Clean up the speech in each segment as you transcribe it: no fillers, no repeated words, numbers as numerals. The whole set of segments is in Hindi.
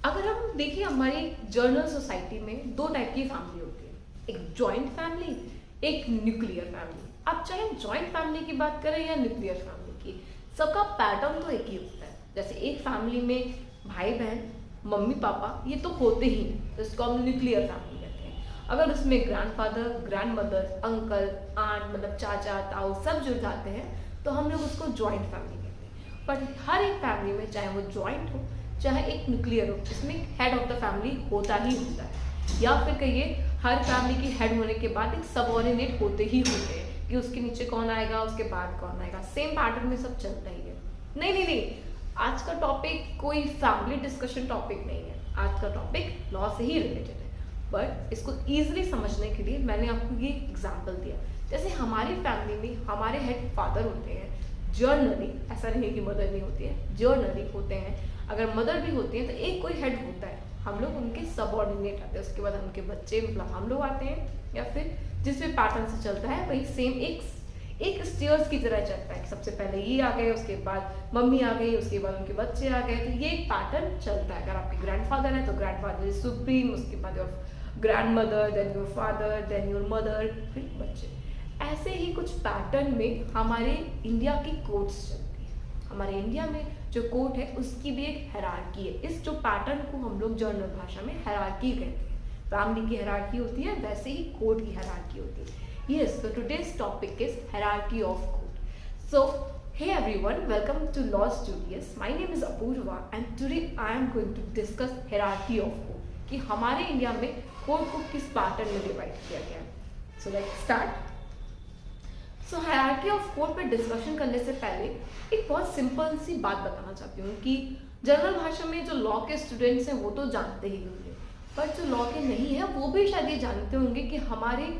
अगर हम देखें हमारी जर्नल सोसाइटी में दो टाइप की फैमिली होती है, एक जॉइंट फैमिली, एक न्यूक्लियर फैमिली। आप चाहे जॉइंट फैमिली की बात करें या न्यूक्लियर फैमिली की, सबका पैटर्न तो एक ही होता है। जैसे एक फैमिली में भाई बहन, मम्मी पापा ये तो होते ही हैं, तो इसको हम न्यूक्लियर फैमिली कहते हैं। अगर उसमें grandfather, grandmother, uncle, aunt मतलब चाचा ताऊ सब जुड़ जाते हैं तो हम लोग उसको जॉइंट फैमिली कहते हैं। पर हर एक फैमिली में, चाहे वो जॉइंट हो चाहे एक न्यूक्लियर हो, इसमें हेड ऑफ द फैमिली होता ही होता है। या फिर कहिए हर फैमिली की हेड होने के बाद एक सबऑर्डिनेट होते ही होते हैं कि उसके नीचे कौन आएगा, उसके बाद कौन आएगा। सेम पैटर्न में सब चलता ही है। नहीं नहीं नहीं, आज का टॉपिक कोई फैमिली डिस्कशन टॉपिक नहीं है, आज का टॉपिक लॉ से ही रिलेटेड है। बट इसको ईजिली समझने के लिए मैंने आपको ये एग्जाम्पल दिया। जैसे हमारी फैमिली में हमारे हेड फादर होते हैं जर्नली, ऐसा नहीं कि मदर नहीं होती है, जर्नली होते हैं। अगर मदर भी होती है तो एक कोई हेड होता है, हम लोग उनके सबऑर्डिनेट आते हैं, उसके बाद उनके बच्चे मतलब हम लोग आते हैं, या फिर जिस भी पैटर्न से चलता है वही सेम एक स्टेयर्स की तरह चलता है। सबसे पहले ये आ गए, उसके बाद मम्मी आ गई, उसके बाद उनके बच्चे आ गए, तो ये एक पैटर्न चलता है। अगर आपके ग्रैंडफादर है तो ग्रैंडफादर इज सुप्रीम, उसके बाद your grandmother, then your father, then your mother, फिर बच्चे। ऐसे ही कुछ पैटर्न में हमारे इंडिया की कोर्ट्स चलती है। हमारे इंडिया में जो कोर्ट है उसकी भी एक हायरार्की है। इस जो पैटर्न को हम लोग जर्नल भाषा में हायरार्की कहते हैं। फैमिली की हायरार्की होती है, वैसे ही कोर्ट की हायरार्की होती है। Yes, so today's topic is hierarchy of court. So, hey everyone, welcome to Law Studios. My name is Apurva and today I am going to discuss hierarchy of court. कि हमारे इंडिया में कोर्ट को किस पैटर्न में डिवाइड किया गया है। So let's start. So hierarchy of court पे डिस्कशन करने से पहले एक बहुत सिंपल सी बात बताना चाहती हूँ कि जनरल भाषा में जो लॉ के स्टूडेंट्स हैं वो तो जानते ही होंगे, पर जो लॉ के नहीं है वो भी शायद ये जानते होंगे कि हमारे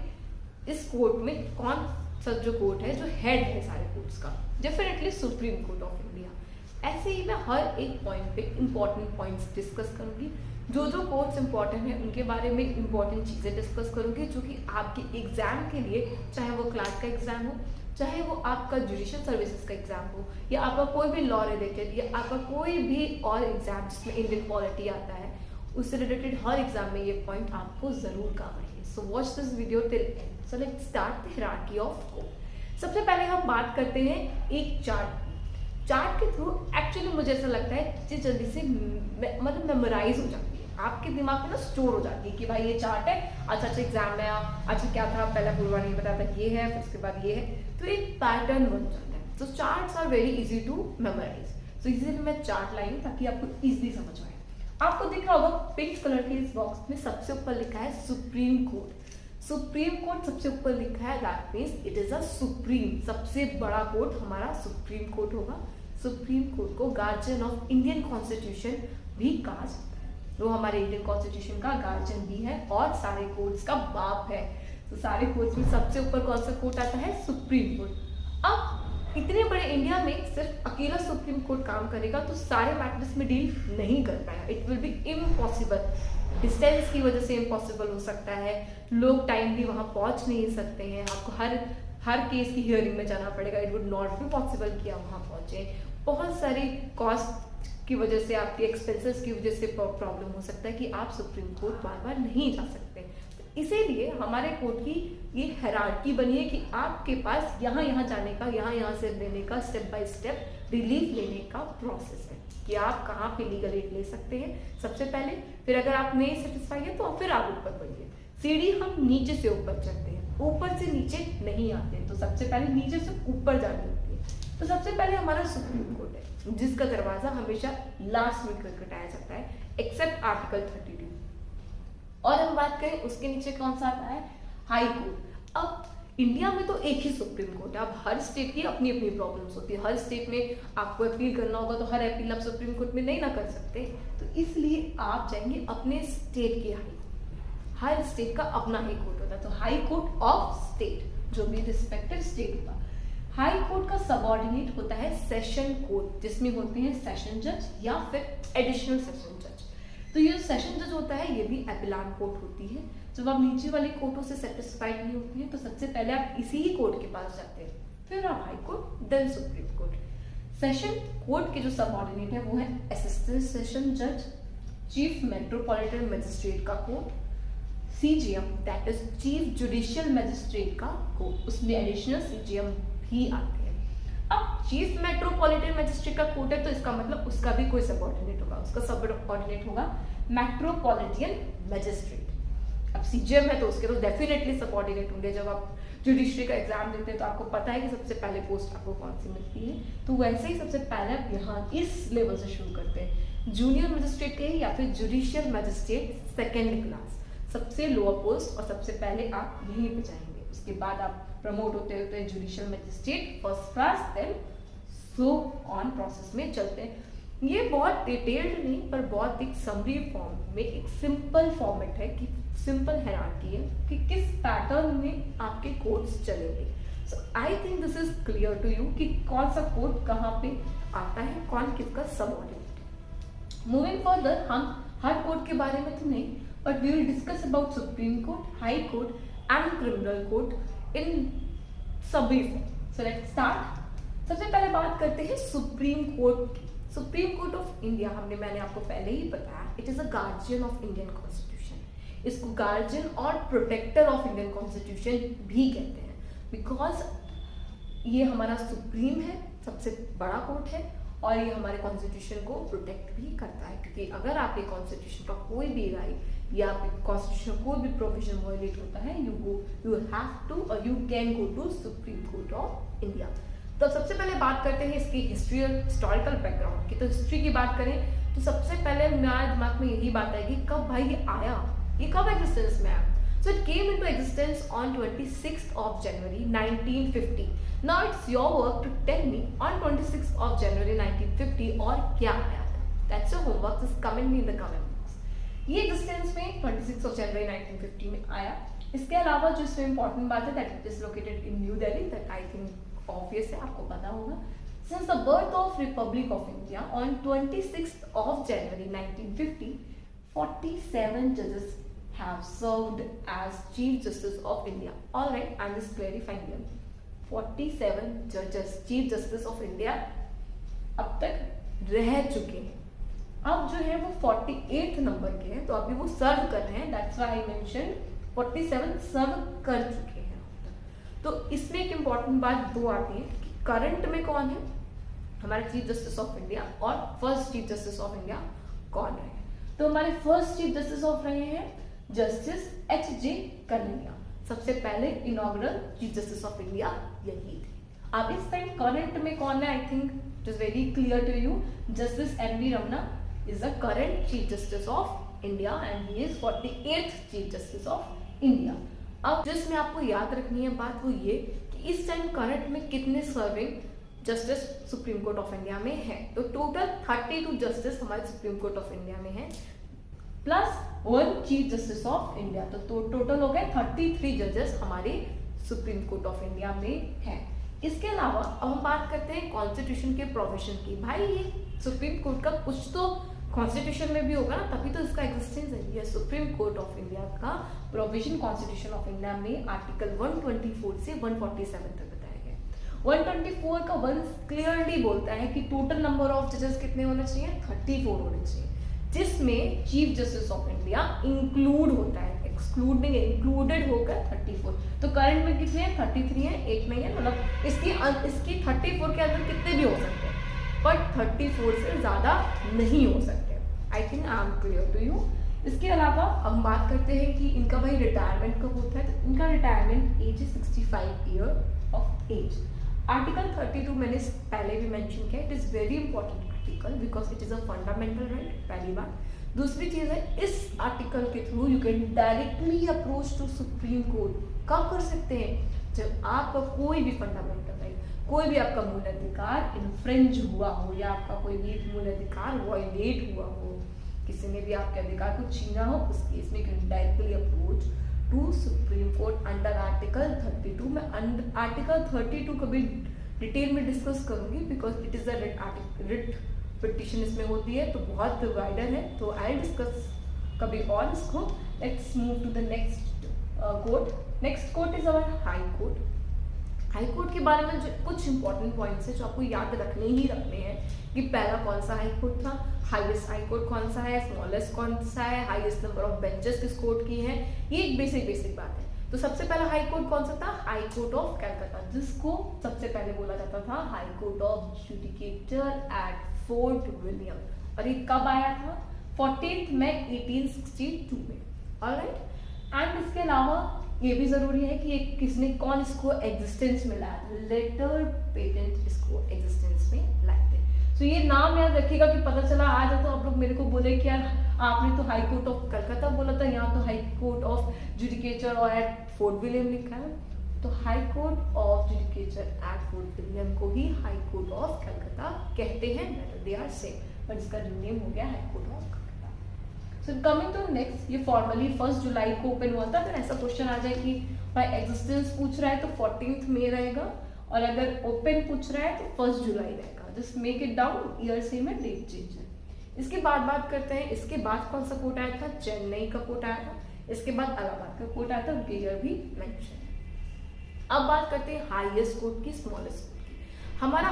इस कोर्ट में कौन सा जो कोर्ट है जो हेड है सारे कोर्ट्स का, definitely supreme court of India. ऐसे ही मैं हर एक पॉइंट पे इंपॉर्टेंट पॉइंट्स डिस्कस करूंगी। जो जो कोर्ट्स इंपॉर्टेंट है उनके बारे में इंपॉर्टेंट चीज़ें डिस्कस करूंगी जो कि आपके एग्जाम के लिए, चाहे वो क्लास का एग्जाम हो, चाहे वो आपका जुडिशियल सर्विसेज का एग्जाम हो, या आपका कोई भी लॉ रिलेटेड, या आपका कोई भी और एग्जाम जिसमें इंडियन पॉलिटी आता है, उससे रिलेटेड हर एग्जाम में ये पॉइंट आपको जरूर काम आएंगे। So watch this video till and. So let's start the hierarchy of court. सबसे पहले हम बात करते हैं एक चार्ट की। चार्ट के थ्रू एक्चुअली मुझे ऐसा लगता है चीज़ जल्दी से मतलब मेमोराइज हो जाती है, आपके दिमाग में ना स्टोर हो जाती है कि भाई ये चार्ट है, अच्छा अच्छा एग्जाम में अच्छा क्या था, पहला पूर्वा नहीं पता था, ये है, फिर उसके बाद ये है, तो एक पैटर्न बन जाता है। तो charts are very easy to memorise. तो इजीली मैं चार्ट लाई हूँ ताकि आपको इजीली समझ आए। आपको दिख रहा होगा पिंक कलर के इस बॉक्स में सबसे ऊपर लिखा है सुप्रीम कोर्ट। सुप्रीम कोर्ट सबसे ऊपर लिखा है, that means it is a supreme, सबसे बड़ा कोर्ट हमारा सुप्रीम कोर्ट होगा। सुप्रीम कोर्ट को गार्जियन ऑफ इंडियन कॉन्स्टिट्यूशन भी कहा जाता है। वो हमारे इंडियन कॉन्स्टिट्यूशन का गार्जियन भी है और सारे कोर्ट्स का बाप है। तो सारे कोर्ट्स में सबसे ऊपर कौन सा कोर्ट आता है? Supreme court. अब इतने बड़े इंडिया में सिर्फ अकेला सुप्रीम कोर्ट काम करेगा तो सारे मैटर्स में डील नहीं कर पाएगा, it will be impossible. Distance की वजह से इम्पॉसिबल हो सकता है, लोग टाइमली वहाँ पहुँच नहीं सकते हैं, आपको हर केस की हियरिंग में जाना पड़ेगा, it would not be possible कि आप वहाँ पहुँचे। बहुत सारी कॉस्ट की वजह से, आपके एक्सपेंसेस की वजह से प्रॉब्लम हो सकता है कि आप सुप्रीम कोर्ट बार बार नहीं जा सकते। तो इसीलिए हमारे कोर्ट की ये हायरार्की बनी है कि आपके पास यहाँ जाने का, यहाँ से लेने का स्टेप बाय स्टेप रिलीफ लेने का प्रोसेस है कि आप कहाँ पे लीगल एड ले सकते हैं सबसे पहले। फिर अगर आप नहीं सेटिस्फाई है तो फिर आप ऊपर बढ़िए। सीढ़ी हम नीचे से ऊपर चढ़ते हैं, ऊपर से नीचे नहीं आते, तो सबसे पहले नीचे से ऊपर जानी होती है। तो सबसे पहले हमारा सुप्रीम कोर्ट है जिसका दरवाजा हमेशा लास्ट में खटखटाया जाता है, एक्सेप्ट आर्टिकल 32। और हम बात करें उसके नीचे कौन सा आता है? High court. अब इंडिया में तो एक ही सुप्रीम कोर्ट है। अब हर स्टेट की अपनी अपनी प्रॉब्लम्स होती है, हर स्टेट में आपको अपील करना होगा तो हर अपील आप सुप्रीम कोर्ट में नहीं ना कर सकते, तो इसलिए आप जाएंगे अपने स्टेट के हाई कोर्ट। हर स्टेट का अपना हाई कोर्ट होता है, तो हाई कोर्ट ऑफ स्टेट जो भी रिस्पेक्टिव स्टेट होगा। हाई कोर्ट का सबऑर्डिनेट होता है सेशन कोर्ट, जिसमें होते हैं सेशन जज या फिर एडिशनल सेशन जज। तो ये सेशन जज होता है, ये भी एपिलान कोर्ट होती है। जब आप नीचे वाले कोर्टों से सेटिस्फाइड नहीं होती है तो सबसे पहले आप इसी ही कोर्ट के पास जाते हैं, फिर आप high court, then supreme court. Session court के जो सबऑर्डिनेट है वो है असिस्टेंट सेशन जज, चीफ मेट्रोपॉलिटन मजिस्ट्रेट का court, CJM that is chief judicial magistrate का कोर्ट, उसमें एडिशनल CJM भी आते हैं। अब चीफ मेट्रोपॉलिटन मजिस्ट्रेट का कोर्ट है तो इसका मतलब उसका भी कोई सबऑर्डिनेट होगा, उसका सबऑर्डिनेट होगा मेट्रोपॉलिटन मजिस्ट्रेट। अब CJM है तो उसके तो डेफिनेटली सबऑर्डिनेट होंगे। जब आप जुडिशरी का एग्जाम देते हैं तो आपको पता है कि सबसे पहले पोस्ट आपको कौन सी मिलती है, तो वैसे ही सबसे पहले आप यहाँ इस लेवल से शुरू करते हैं, जूनियर मजिस्ट्रेट के या फिर जुडिशियल मजिस्ट्रेट सेकेंड क्लास, सबसे लोअर पोस्ट, और सबसे पहले आप यहीं पे जाएंगे। उसके बाद आप प्रमोट होते होते हैं judicial magistrate first class, then so on process में चलते हैं। ये बहुत डिटेल्ड नहीं पर बहुत एक समरी फॉर्म में एक सिंपल फॉर्मेट है कि सिंपल हायरार्की है कि किस पैटर्न में आपके कोड्स चलेंगे। So I think this is clear to you कि कौन सा कोड कहाँ पे आता है, कौन किसका सबऑर्डिनेट है। मूविंग फर्दर, हम हर कोड के बारे में तो नहीं, but we will discuss about supreme court, high court and criminal court in सभी फॉर्म। So let's start. सबसे पहले बात करते हैं सुप्रीम कोर्ट की। सुप्रीम कोर्ट ऑफ इंडिया मैंने आपको पहले ही बताया, it is a guardian of Indian constitution. इसको गार्जियन और प्रोटेक्टर ऑफ इंडियन कॉन्स्टिट्यूशन भी कहते हैं, बिकॉज ये हमारा सुप्रीम है, सबसे बड़ा कोर्ट है, और ये हमारे कॉन्स्टिट्यूशन को प्रोटेक्ट भी करता है। क्योंकि अगर आपके कॉन्स्टिट्यूशन का कोई भी राइट या आपके कॉन्स्टिट्यूशन कोई भी प्रोविजन वायलेट होता है, यू हैव टू और you can go to supreme court of India. तो सबसे पहले बात करते हैं इसकी हिस्टोरिकल बैकग्राउंड की। तो हिस्ट्री की बात करें तो सबसे पहले मेरे दिमाग में यही बात आएगी कब भाई ये आया, ये कब एग्जिस्टेंस में आया। So it came into existence on 26th of January 1950। Now it's your work to tell me on 26th of January 1950 और क्या आया था। That's your homework, just comment me in the comment box. ये एग्जिस्टेंस में 26th of January 1950 में आया। इसके अलावा जो इसमें इंपॉर्टेंट बात है that it is located in new Delhi, that I think obvious है, आपको पता होगा। Since the birth of Republic of India on 26th of January 1950, 47 judges have served as Chief Justice of India. All right, I'm just clarifying here. 47 judges, Chief Justice of India, अब तक रह चुके हैं। अब जो है वो 48th नंबर के हैं, तो अभी वो सर्व कर रहे हैं। That's why I mentioned 47 सर्व कर चुके हैं। तो इसमें एक इम्पॉर्टेंट बात दो आती है कि करंट में कौन है, हमारे चीफ जस्टिस ऑफ इंडिया, और first chief justice of India कौन रहे हैं। तो हमारे फर्स्ट चीफ जस्टिस ऑफ रहे हैं जस्टिस H.J. कन्हैया। सबसे पहले inaugural chief justice of India यही थे। अब इस टाइम करंट में कौन है, I think it is very clear to you, justice N.V. Ramana is the current chief justice of India and he is 48th chief justice of India. अब जिसमें आपको याद रखनी है बात वो ये कि इस टाइम करंट में कितने serving justice supreme court of India में है। तो टोटल 32 जस्टिस हमारे सुप्रीम कोर्ट ऑफ इंडिया में है, plus 1 chief justice of India. तो टोटल हो गए 33 जजेस हमारे सुप्रीम कोर्ट ऑफ इंडिया में हैं। इसके अलावा अब हम बात करते हैं कॉन्स्टिट्यूशन के प्रोविजन की। भाई ये सुप्रीम कोर्ट का कुछ तो कॉन्स्टिट्यूशन में भी होगा ना, तभी तो इसका एग्जिस्टेंस है। ये सुप्रीम कोर्ट ऑफ इंडिया का प्रोविजन कॉन्स्टिट्यूशन ऑफ इंडिया में आर्टिकल 124 से 147 तक 124 का 1 क्लियरली बोलता है कि टोटल नंबर ऑफ जजेस कितने होने चाहिए, 34 होने चाहिए, जिसमें chief justice of India include होता है, एक्सक्लूड नहीं है, इंक्लूडेड होकर 34। तो करंट में कितने हैं, 33 है, एक नहीं है, मतलब इसकी 34 के अंदर कितने भी हो सकते हैं, बट 34 से ज्यादा नहीं हो सकते। I think I am clear to you. इसके अलावा हम बात करते हैं कि इनका भाई रिटायरमेंट कब होता है। तो इनका रिटायरमेंट एज है 65 ईयर ऑफ एज। आर्टिकल 32 मैंने पहले भी मेंशन किया, it is very important article because it is a fundamental right, पहली बात। दूसरी चीज़ है, इस आर्टिकल के through you can directly approach to supreme court. कब कर सकते हैं, जब आपका कोई भी फंडामेंटल राइट, कोई भी आपका मूल अधिकार इन्फ्रिंज हुआ हो या आपका कोई भी मूल अधिकार वायलेट हुआ हो, किसी ने भी आपके अधिकार को छीना हो, उस केस में you can directly approach to supreme court under article 32। मैं आर्टिकल 32 को भी डिटेल में डिस्कस करूंगी because it is a writ petition इसमें होती है, तो बहुत वाइडर है, तो आई डिस्कस कभी और इसको। Let's move to the next court. Next court is our high court. High court के बारे में जो कुछ इंपॉर्टेंट पॉइंट्स हैं जो आपको याद रखने ही रखने हैं कि पहला कौन सा हाई कोर्ट था, हाईएस्ट हाई कोर्ट कौन सा है, स्मॉलेस्ट कौन सा है, हाईएस्ट नंबर ऑफ बेंचेस किस कोर्ट की है, ये एक बेसिक बात है। तो सबसे पहला हाई कोर्ट कौन सा था, हाई कोर्ट ऑफ कलकत्ता, जिसको सबसे पहले बोला जाता था high court of judicature at fort William, और ये कब आया था, 14 मई 1862 में। ऑलराइट, एंड इसके अलावा ये भी जरूरी है कि किसने कौन इसको एग्जिस्टेंस में लाया, लेटर पेटेंट इसको एग्जिस्टेंस में लाए थे। तो ये नाम याद रखिएगा कि पता चला आज तो आप लोग मेरे को बोले कि यार आपने तो हाई कोर्ट ऑफ कलकत्ता बोला था, यहाँ तो हाई कोर्ट ऑफ जुडिकेचर और एट फोर्ट विलियम लिखा है, तो high court of judicature at fort William को ही हाई कोर्ट ऑफ कलकत्ता कहते हैं, दे आर सेम, बट इसका जो नेम हो गया high court of Calcutta. So coming to next, ये फॉर्मली 1 जुलाई को ओपन हुआ था। अगर ऐसा क्वेश्चन आ जाए कि भाई एग्जिस्टेंस पूछ रहा है तो 14 मई रहेगा, और अगर ओपन पूछ रहा है तो 1 जुलाई रहेगा। Just make it down, year same है, डेट चेंज है। इसके बाद बात करते हैं, इसके बाद कौन सा कोर्ट आया था, चेन्नई का कोर्ट आया था, इसके बाद इलाहाबाद का कोर्ट आया था, उनके ईयर भी मेंशन है। अब बात करते हैं हाईएस्ट कोर्ट की, स्मॉलेस्ट कोर्ट की। हमारा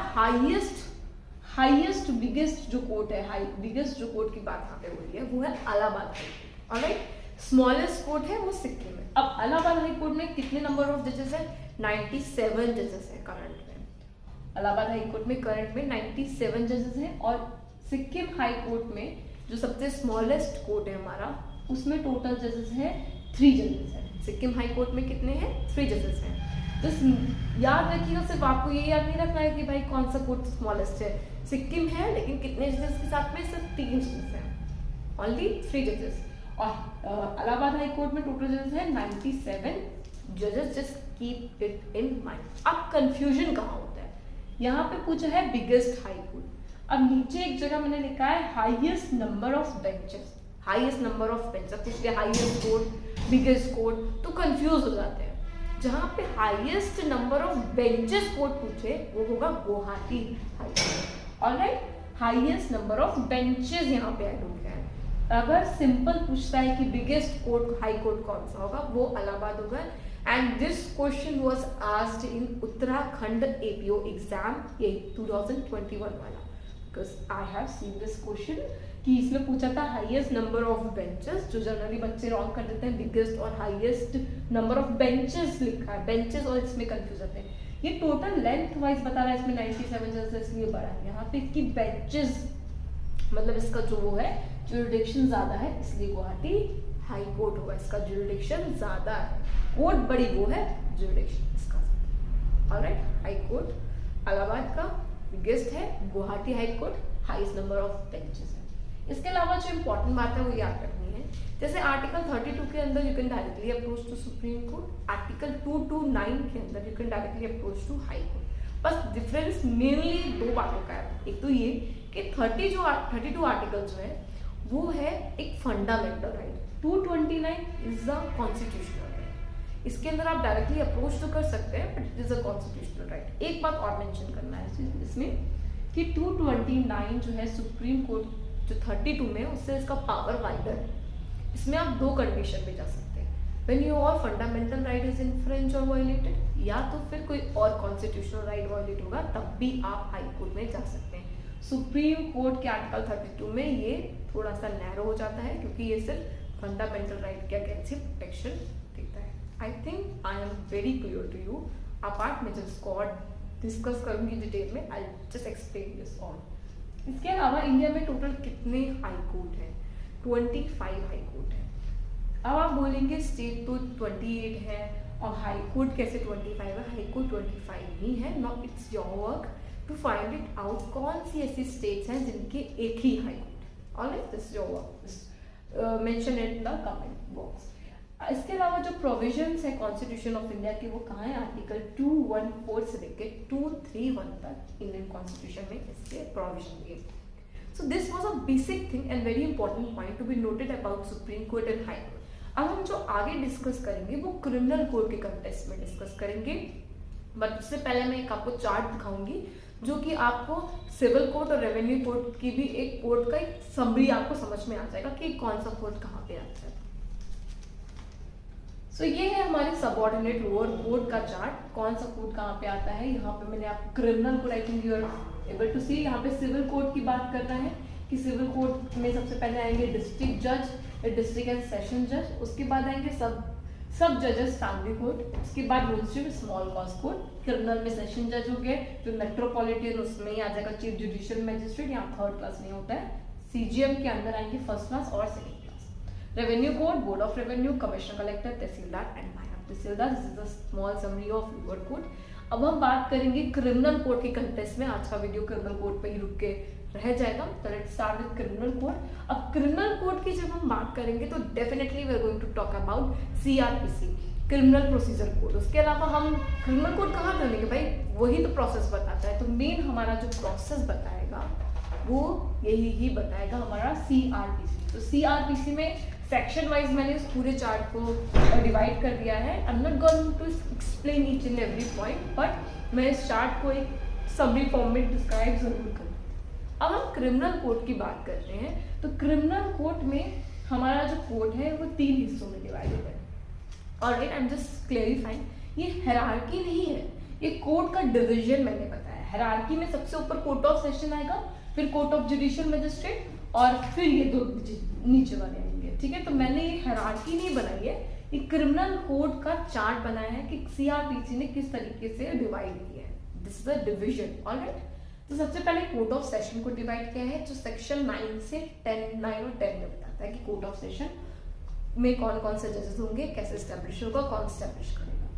हाईएस्ट बिगेस्ट जो कोर्ट है, बिगेस्ट जो कोर्ट की बात यहाँ पे हो रही है वो है Allahabad high court. Alright, smallest court है वो सिक्किम में। अब इलाहाबाद हाई कोर्ट में कितने नंबर ऑफ जजेस है, 97 जजेस है करंट में। इलाहाबाद हाई कोर्ट में करंट में 97 जजेस हैं, और सिक्किम हाई कोर्ट में जो सबसे स्मॉलेस्ट कोर्ट है हमारा, उसमें टोटल जजेस हैं 3 जजेस हैं। सिक्किम हाई कोर्ट में कितने हैं, 3 जजेस हैं। तो याद रखिएगा, सिर्फ आपको ये याद नहीं रखना है कि भाई कौन सा कोर्ट स्मॉलेस्ट है, सिक्किम है लेकिन कितने जजेस के साथ में, सिर्फ 3 जजेस हैं, ओनली 3 जजेस। और इलाहाबाद हाई कोर्ट में टोटल जजेस हैं 97 जजेस, just keep it in mind. अब कंफ्यूजन कहाँ होता है, यहाँ पे पूछा है बिगेस्ट हाई कोर्ट, अब नीचे एक जगह मैंने लिखा है highest number of benches, highest number of benches कुछ भी, हाईएस्ट कोर्ट, बिगेस्ट कोर्ट, तो कंफ्यूज हो जाते हैं। जहाँ पे highest number of benches court पूछे वो होगा Guwahati high court. Alright, highest number of benches यहाँ पे ऐड हो गया है। अगर सिंपल पूछता है कि बिगेस्ट कोर्ट हाई कोर्ट कौन सा होगा, वो इलाहाबाद होगा। And this question was asked in Uttarakhand APO exam, ये 2021 वाला, because I have seen this question कि इसमें पूछा था हाईएस्ट नंबर ऑफ बेंचेस, जो जनरली बच्चे रॉन्ग कर देते हैं, बिगेस्ट और हाईएस्ट नंबर ऑफ बेंचेस लिखा है, बेंचेस, और इसमें कंफ्यूज होते हैं। ये टोटल लेंथ वाइज बता रहा है, इसमें 97 जैसे इसलिए बड़ा है, यहाँ पे इसकी बेंचेस मतलब इसका जो वो है ज्यूरिडिक्शन ज्यादा है, इसलिए गुवाहाटी हाई कोर्ट होगा, इसका ज्यूरिडिक्शन ज्यादा है, कोर्ट बड़ी वो है, ज्यूरिडिक्शन इसका। ऑलराइट, हाई कोर्ट इलाहाबाद का बिगेस्ट है, Guwahati high court highest number of benches है। इसके अलावा जो इंपॉर्टेंट बात है वो याद रखनी है, जैसे आर्टिकल 32 के अंदर you can directly approach to supreme court, article 229 के अंदर you can directly approach to high court. बस डिफरेंस मेनली 2 बातों का है, एक तो ये कि 32 आर्टिकल जो है वो है एक fundamental right, 229 is a constitutional right. इसके अंदर आप डायरेक्टली अप्रोच तो कर सकते हैं, but it is a constitutional right. एक बात और मेंशन करना है इसमें कि 229 जो है सुप्रीम कोर्ट जो 32 में, उससे इसका पावर वाइडर है। इसमें आप 2 कंडीशन पे जा सकते हैं, when your fundamental right is infringed और वायलेटेड, या तो फिर कोई और कॉन्स्टिट्यूशनल राइट वायलेट होगा, तब भी आप हाई कोर्ट में जा सकते हैं। सुप्रीम कोर्ट के आर्टिकल 32 में ये थोड़ा सा नैरो हो जाता है, क्योंकि ये सिर्फ फंडामेंटल राइट के अगेंस्ट ही प्रोटेक्शन देता है। I think I am very clear to you. Apart में जब इसको डिस्कस करूंगी डिटेल में, I just explain this on. इसके अलावा इंडिया में टोटल कितने हाई कोर्ट हैं, 25 हाई कोर्ट है। अब आप बोलेंगे स्टेट तो 28 है और हाई कोर्ट कैसे 25 है, हाई कोर्ट 25 ही है। Now it's your work to find it out कौन सी ऐसी स्टेट्स हैं जिनके एक ही high court. Alright, this your work, mention it in the comment box. इसके अलावा जो प्रोविजंस है कॉन्स्टिट्यूशन ऑफ इंडिया के, वो कहाँ है, आर्टिकल 214 से लेके 231 तक इंडियन कॉन्स्टिट्यूशन में इसके प्रोविजन दिए। So this was a basic thing and very important point to be noted about supreme court and high court. अब हम जो आगे डिस्कस करेंगे वो क्रिमिनल कोर्ट के कंटेक्स्ट में डिस्कस करेंगे, बट उससे पहले मैं एक आपको चार्ट दिखाऊंगी जो कि आपको सिविल कोर्ट और रेवेन्यू कोर्ट की भी एक कोर्ट का एक समरी आपको समझ में आ जाएगा कि कौन सा कोर्ट कहाँ पे आता है। सो ये है हमारे सबऑर्डिनेट लोअर कोड का चार्ट। कौन सा कोड कहाँ पे आता है, यहाँ पे मैंने आपको criminal code, I think you are able to see, यहाँ पे सिविल कोड की बात करना है कि सिविल कोड में सबसे पहले आएंगे डिस्ट्रिक्ट जज, डिस्ट्रिक्ट एंड सेशन जज, उसके बाद आएंगे सब जजेस फैमिली कोड, उसके बाद administrative small cause code. Criminal में सेशन जज हो गए, जो मेट्रोपॉलिटन उसमें ही आ जाएगा चीफ जुडिशियल मैजिस्ट्रेट, यहाँ थर्ड क्लास नहीं होता है। सीजीएम के अंदर आएंगे फर्स्ट क्लास और second class. Revenue code, board of revenue, commissioner collector, tehsildar and naib tehsildar. This is a small summary of lower code. अब हम बात करेंगे क्रिमिनल कोड के कंटेक्स्ट में। आज का वीडियो क्रिमिनल कोड पे ही रुक के रह जाएगा, तो let's start with criminal code. अब क्रिमिनल कोड की जब हम बात करेंगे तो definitely we are going to talk about CrPC, criminal procedure code. उसके अलावा हम क्रिमिनल कोड कहाँ करेंगे भाई, वही तो प्रोसेस बताता है। तो मेन हमारा जो प्रोसेस बताएगा वो यही ही बताएगा हमारा सीआरपीसी। तो सीआरपीसी में सेक्शन वाइज मैंने इस पूरे चार्ट को डिवाइड कर दिया है। I am not going to explain each and every point, but मैं इस चार्ट को एक समरी फॉर्म में डिस्क्राइब जरूर करूँ। अब हम क्रिमिनल कोड की बात करते हैं, तो क्रिमिनल कोड में हमारा जो कोड है वो 3 हिस्सों में डिवाइडेड है। Alright, I am just clarifying, ये हायरार्की नहीं है, ये कोड का डिवीजन मैंने बताया। हायरार्की में सबसे ऊपर कोर्ट ऑफ सेशन आएगा, फिर कोर्ट ऑफ जुडिशियल मैजिस्ट्रेट, और फिर ये 2 नीचे वाले आएंगे। ठीक है, तो मैंने ये हायरार्की नहीं बनाई है, ये क्रिमिनल कोड का चार्ट बनाया है कि सीआरपीसी ने किस तरीके से डिवाइड किया है। This is a division. Alright, तो सबसे पहले कोर्ट ऑफ सेशन को डिवाइड किया है, जो सेक्शन 9 से 10, 9 और 10 में बताता है कि कोर्ट ऑफ सेशन में कौन कौन से जजेस होंगे, कैसे स्टैब्लिश होगा, कौन स्टैब्लिश करेगा।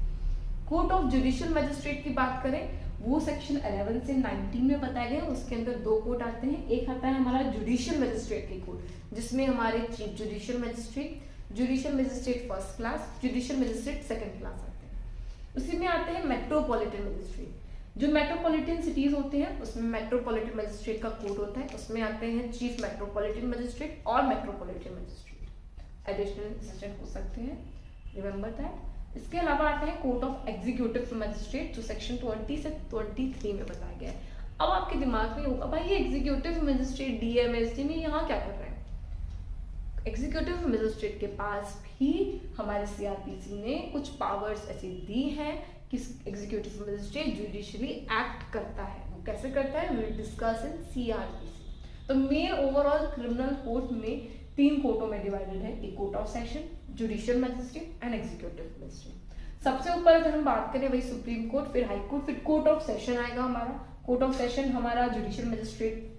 कोर्ट ऑफ जुडिशियल मैजिस्ट्रेट की बात करें, वो सेक्शन 11 से 19 में बताया गया। उसके अंदर 2 कोड आते हैं। एक आता है हमारा जुडिशियल मैजिस्ट्रेट की कोड, जिसमें हमारे chief judicial magistrate, judicial magistrate first class, judicial magistrate second class आते हैं। उसी में आते हैं मेट्रोपॉलिटन मैजिस्ट्रेट। जो मेट्रोपॉलिटन सिटीज होते हैं उसमें मेट्रोपॉलिटन मैजिस्ट्रेट का कोड होता है। उसमें आते हैं चीफ मेट्रोपॉलिटन मैजिस्ट्रेट और मेट्रोपॉलिटन मैजिस्ट्रेट, एडिशनल असिस्टेंट हो सकते हैं, रिमेंबर दैट। इसके अलावा आते हैं कोर्ट ऑफ एग्जीक्यूटिव मैजिस्ट्रेट, जो सेक्शन 20 से 23 में बताया गया है। अब आपके दिमाग में होगा भाई ये एग्जीक्यूटिव मैजिस्ट्रेट डीएमएसडी में यहाँ क्या कर रहा है। एग्जीक्यूटिव मैजिस्ट्रेट के पास भी हमारे सीआरपीसी ने कुछ पावर्स ऐसी दी हैं कि एग्जीक्यूटिव मैजिस्ट्रेट जुडिशियली एक्ट करता है। वो कैसे करता है, विल डिस्कस इन सीआरपीसी। तो मेन ओवरऑल क्रिमिनल कोर्ट में 3 कोर्टों में डिवाइडेड है, एक court of session, judicial magistrate and executive magistrate. सबसे ऊपर अगर हम बात करें वही सुप्रीम कोर्ट, फिर हाई कोर्ट, फिर कोर्ट ऑफ सेशन आएगा हमारा। कोर्ट ऑफ सेशन हमारा जुडिशियल मैजिस्ट्रेट,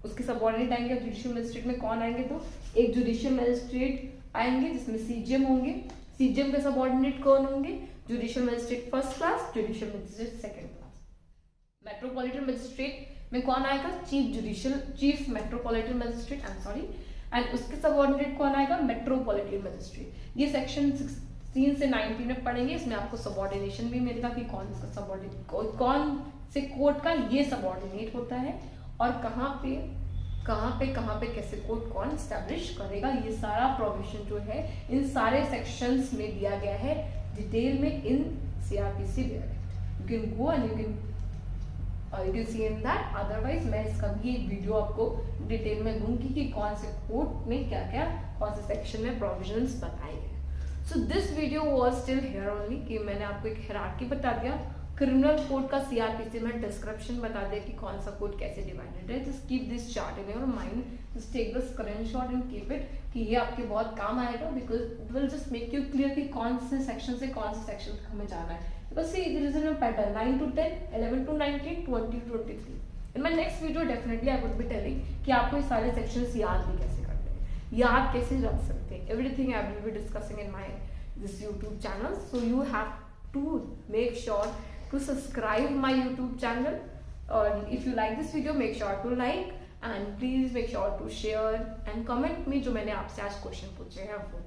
उसके सबऑर्डिनेट आएंगे। जुडिशियल मैजिस्ट्रेट में कौन आएंगे, तो एक जुडिशियल मैजिस्ट्रेट आएंगे जिसमें सीजीएम होंगे। सीजीएम के सबऑर्डिनेट कौन होंगे, judicial magistrate first class, judicial magistrate second class. Metropolitan magistrate में कौन आएगा, chief metropolitan magistrate, I am sorry, and उसके सबऑर्डिनेट कौन आएगा, मेट्रोपॉलिटन मैजिस्ट्रेट। ये सेक्शन 16 से 19 में पढ़ेंगे। इसमें आपको सबऑर्डिनेशन भी मिलेगा कि कौन सा सबऑर्डिनेट, कौन से कोर्ट का ये सबऑर्डिनेट होता है और कहाँ पे कैसे कोर्ट कौन स्टैब्लिश करेगा। ये सारा प्रोविजन जो है इन सारे सेक्शंस में दिया गया है डिटेल में in CrPC direct. You can go and you can see in that. Otherwise मैं इसका भी एक वीडियो आपको डिटेल में दूंगी कि कौन से कोर्ट में क्या क्या, कौन से सेक्शन में प्रोविजंस बताए गए। So this video was still here only, कि मैंने आपको एक हायरार्की बता दिया, क्रिमिनल कोड का सीआरपीसी में डिस्क्रिप्शन बता दिया कि कौन सा कोड कैसे डिवाइडेड है। Just keep this chart in your mind, just take the screenshot and keep it, कि ये आपके बहुत काम आएगा, because it will just make you clear कि कौन से सेक्शन से कौन से सेक्शन तक हमें जाना है। Because see there is a pattern 9 to 10, 11 to 19, 20 to 23। In my next video definitely I would be telling कि आपको ये सारे सेक्शंस याद भी कैसे करते हैं, याद कैसे रख सकते हैं। Everything I will be discussing in my this YouTube channel. So you have to make sure to subscribe my YouTube channel, or if you like this video make sure to like and please make sure to share and comment me जो मैंने आपसे आज क्वेश्चन पूछे हैं वो।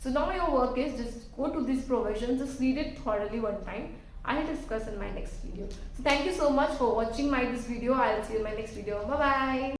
So now your work is just go to these provisions, just read it thoroughly one time. I'll discuss in my next video. So thank you so much for watching this video. I'll see you in my next video. Bye bye.